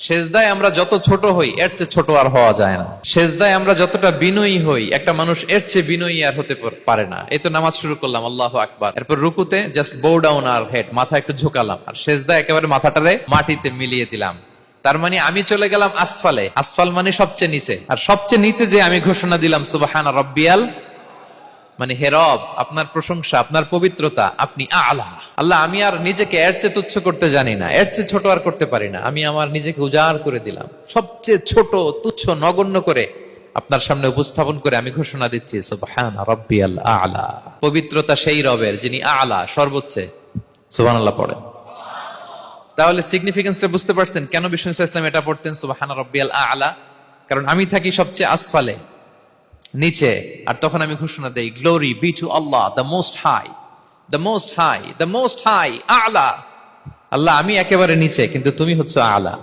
সেজদায় আমরা যত ছোট হই এর চেয়ে ছোট আর হওয়া যায় না। সেজদায় আমরা যতটা বিনয়ী হই একটা মানুষ এর চেয়ে বিনয়ী আর হতে পারে না। এই তো নামাজ শুরু করলাম, আল্লাহু আকবার, এরপর রুকুতে জাস্ট বো ডাউন আর হেড, মাথা একটু ঝুঁকালাম, আর সেজদায় একেবারে মাথাটারে মাটিতে মিলিয়ে দিলাম। তার মানে আমি চলে গেলাম আসফালে। আসফাল মানে সবচেয়ে নিচে, আর সবচেয়ে নিচে যে আমি ঘোষণা দিলাম সুবহান রাব্বিয়াল, মানে হে রব, আপনার প্রশংসা, আপনার পবিত্রতা, আপনি আলা। আল্লাহ, আমি আর নিজেকে এর চেয়ে তুচ্ছ করতে জানি না, এর চেয়ে ছোট আর করতে পারি না। আমি আমার নিজেকে উজাড় করে দিলাম, সবচেয়ে ছোট, তুচ্ছ, নগণ্য করে আপনার সামনে উপস্থাপন করে আমি ঘোষণা দিচ্ছি সুবহান রাব্বিয়াল আলা। পবিত্রতা সেই রবের যিনি আলা, সর্বোচ্চে। সুবহানাল্লাহ পড়েন। তাহলে সিগনিফিকেন্সটা বুঝতে পারছেন কেন বিষ্ণু ইসলাম এটা পড়তেন সুবহান রাব্বিয়াল আলা? কারণ আমি থাকি সবচেয়ে আসফালে, নিচে, আর তখন আমি ঘোষণা দেই glory be to Allah the most high, the most high, the most high আলা। আল্লাহ, আমি একেবারে নিচে কিন্তু তুমি হচ্ছে আলা।